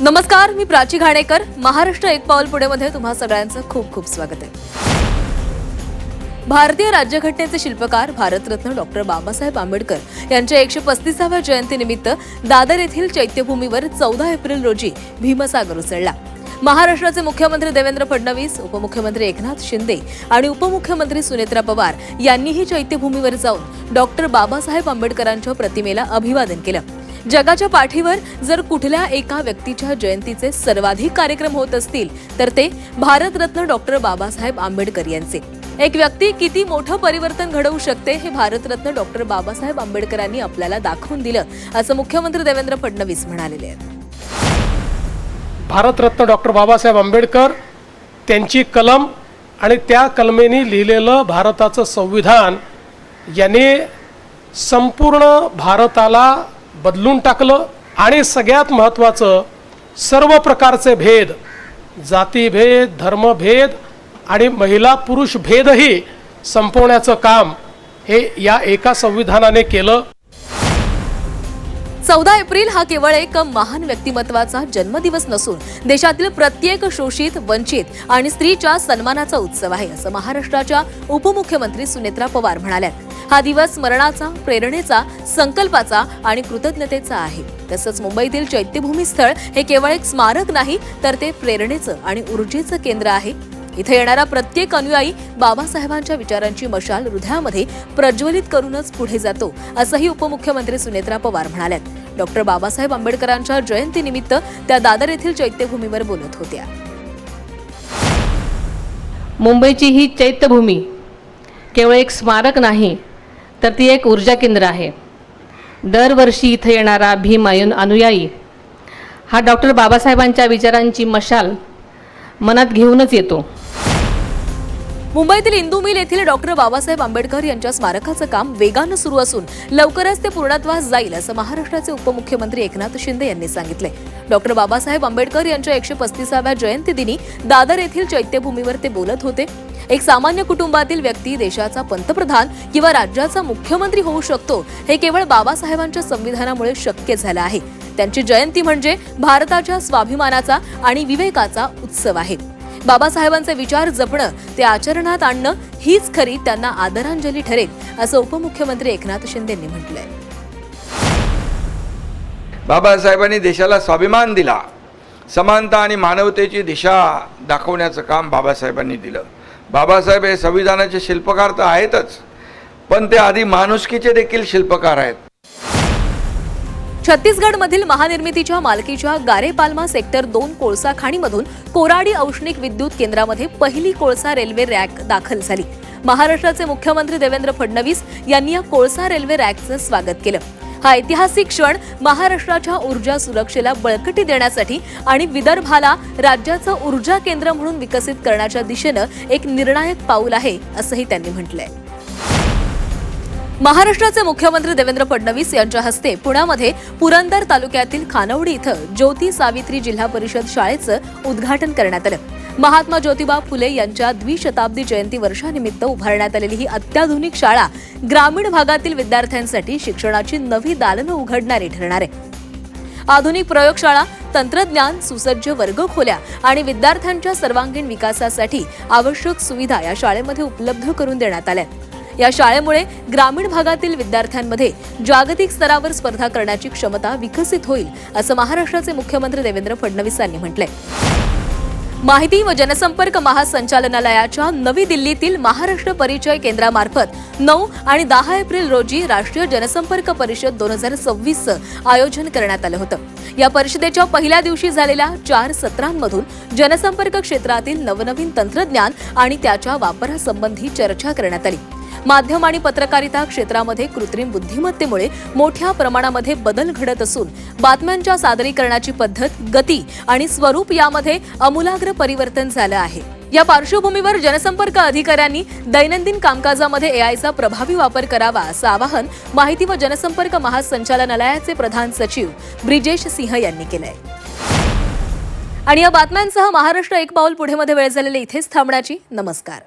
नमस्कार, मी प्राची घाणेकर. महाराष्ट्र एक पाऊल पुढे मध्ये तुम्हा सगळ्यांचं खूप खूप स्वागत आहे. भारतीय राज्यघटनेचे शिल्पकार भारतरत्न डॉक्टर बाबासाहेब आंबेडकर यांच्या 135व्या जयंतीनिमित्त दादर येथील चैत्यभूमीवर 14 एप्रिल रोजी भीमसागर उसळला. महाराष्ट्राचे मुख्यमंत्री देवेंद्र फडणवीस, उपमुख्यमंत्री एकनाथ शिंदे आणि उपमुख्यमंत्री सुनेत्रा पवार यांनीही चैत्यभूमीवर जाऊन डॉक्टर बाबासाहेब आंबेडकरांच्या प्रतिमेला अभिवादन केलं. जगाच्या पाठीवर जर कुठल्या एका व्यक्तीच्या जयंतीचे सर्वाधिक कार्यक्रम होत असतील तर ते भारतरत्न डॉक्टर बाबासाहेब आंबेडकर यांचे. एक व्यक्ती किती मोठं परिवर्तन घडवू शकते हे भारतरत्न डॉक्टर बाबासाहेब आंबेडकरांनी आपल्याला दाखवून दिलं, असं मुख्यमंत्री देवेंद्र फडणवीस म्हणाले आहेत. भारतरत्न डॉक्टर बाबासाहेब आंबेडकर त्यांची कलम आणि त्या कलमेने लिहिलेलं भारताचं संविधान याने संपूर्ण भारताला बदलून टाकलं आणि सगळ्यात महत्त्वाचं सर्व प्रकारचे भेद, जातीभेद, धर्मभेद आणि महिला पुरुष भेदही संपवण्याचं काम हे या एका संविधानाने केलं. 14 एप्रिल हा केवळ एक महान व्यक्तिमत्वाचा जन्मदिवस नसून देशातील प्रत्येक शोषित, वंचित आणि स्त्रीच्या सन्मानाचा उत्सव आहे, असं महाराष्ट्राच्या उपमुख्यमंत्री सुनेत्रा पवार म्हणाल्या. हा दिवस स्मरणाचा, प्रेरणेचा, संकल्पाचा आणि कृतज्ञतेचा आहे. तसंच मुंबईतील चैत्यभूमी स्थळ हे केवळ एक स्मारक नाही तर ते प्रेरणेचं आणि ऊर्जेचं केंद्र आहे. इथे येणारा प्रत्येक अनुयायी बाबासाहेबांच्या विचारांची मशाल हृदयामध्ये प्रज्वलित करूनच पुढे जातो, असंही उपमुख्यमंत्री सुनेत्रा पवार म्हणाल्या. डॉक्टर बाबासाहेब आंबेडकरांच्या जयंतीनिमित्त त्या दादर येथील चैत्यभूमीवर बोलत होत्या. मुंबईची ही चैत्यभूमी केवळ एक स्मारक नाही तर ती एक ऊर्जा केंद्र आहे. दरवर्षी इथे येणारा भीम अनुयायी हा डॉक्टर बाबासाहेबांच्या विचारांची मशाल मनात घेऊनच येतो. मुंबईतील इंदू मिल येथील डॉक्टर बाबासाहेब आंबेडकर यांच्या स्मारकाचं काम वेगानं सुरू असून लवकरच ते पूर्णत्वास जाईल, असं महाराष्ट्राचे उपमुख्यमंत्री एकनाथ शिंदे यांनी सांगितले. डॉक्टर बाबासाहेब आंबेडकर यांच्या 135व्या जयंतीदिनी दादर येथील चैत्यभूमीवर ते बोलत होते. एक सामान्य कुटुंबातील व्यक्ती देशाचा पंतप्रधान किंवा राज्याचा मुख्यमंत्री होऊ शकतो हे केवळ बाबासाहेबांच्या संविधानामुळे शक्य झालं आहे. त्यांची जयंती म्हणजे भारताच्या स्वाभिमानाचा आणि विवेकाचा उत्सव आहे. बाबासाहेबांचे विचार जपणं, ते आचरणात आणणं हीच खरी त्यांना आदरांजली ठरेल, असं उपमुख्यमंत्री एकनाथ शिंदे यांनी म्हटलंय. बाबासाहेबांनी देशाला स्वाभिमान दिला. समानता आणि मानवतेची दिशा दाखवण्याचं काम बाबासाहेबांनी दिलं. बाबासाहेब हे संविधानाचे शिल्पकार तर आहेतच, पण ते आधी माणुसकीचे देखील शिल्पकार आहेत. छत्तीसगडमधील महानिर्मितीच्या मालकीच्या गारेपाल्मा सेक्टर 2 कोळसा खाणीमधून कोराडी औष्णिक विद्युत केंद्रामध्ये पहिली कोळसा रेल्वे रॅक दाखल झाली. महाराष्ट्राचे मुख्यमंत्री देवेंद्र फडणवीस यांनी या कोळसा रेल्वे रॅकचं स्वागत केलं. हा ऐतिहासिक क्षण महाराष्ट्राच्या ऊर्जा सुरक्षेला बळकटी देण्यासाठी आणि विदर्भाला राज्याचं ऊर्जा केंद्र म्हणून विकसित करण्याच्या दिशेनं एक निर्णायक पाऊल आहे, असंही त्यांनी म्हटलंय. महाराष्ट्राचे मुख्यमंत्री देवेंद्र फडणवीस यांच्या हस्ते पुण्यामध्ये पुरंदर तालुक्यातील खानवडी इथं ज्योती सावित्री जिल्हा परिषद शाळेचं उद्घाटन करण्यात आलं. महात्मा ज्योतिबा फुले यांच्या द्विशताब्दी जयंती वर्षानिमित्त उभारण्यात आलेली ही अत्याधुनिक शाळा ग्रामीण भागातील विद्यार्थ्यांसाठी शिक्षणाची नवी दालनं उघडणारी ठरणार आहे. आधुनिक प्रयोगशाळा, तंत्रज्ञान, सुसज्ज वर्गखोल्या आणि विद्यार्थ्यांच्या सर्वांगीण विकासासाठी आवश्यक सुविधा या शाळेमध्ये उपलब्ध करून देण्यात आल्या. या शाळेमुळे ग्रामीण भागातील विद्यार्थ्यांमध्ये जागतिक स्तरावर स्पर्धा करण्याची क्षमता विकसित होईल, असं महाराष्ट्राचे मुख्यमंत्री देवेंद्र फडणवीस यांनी म्हटलंय. माहिती व जनसंपर्क महासंचालनालयाच्या नवी दिल्लीतील महाराष्ट्र परिचय केंद्रामार्फत 9 आणि 10 एप्रिल रोजी राष्ट्रीय जनसंपर्क परिषद 2026चं आयोजन करण्यात आलं होतं. या परिषदेच्या पहिल्या दिवशी झालेल्या 4 सत्रांमधून जनसंपर्क क्षेत्रातील नवनवीन तंत्रज्ञान आणि त्याच्या वापरासंबंधी चर्चा करण्यात आली. माध्यम आणि पत्रकारिता क्षेत्रामध्ये कृत्रिम बुद्धिमत्तेमुळे मोठ्या प्रमाणामध्ये बदल घडत असून बातम्यांच्या सादरीकरणाची पद्धत, गती आणि स्वरूप यामध्ये आमूलाग्र परिवर्तन झालं आहे. या पार्श्वभूमीवर जनसंपर्क अधिकाऱ्यांनी दैनंदिन कामकाजामध्ये एआयचा प्रभावी वापर करावा, असं आवाहन माहिती व जनसंपर्क महासंचालनालयाचे प्रधान सचिव ब्रिजेश सिंह यांनी केलंय. आणि या बातम्यांसह महाराष्ट्र एक पाऊल पुढे मध्ये वेळ झालेली इथेच थांबण्याची. नमस्कार.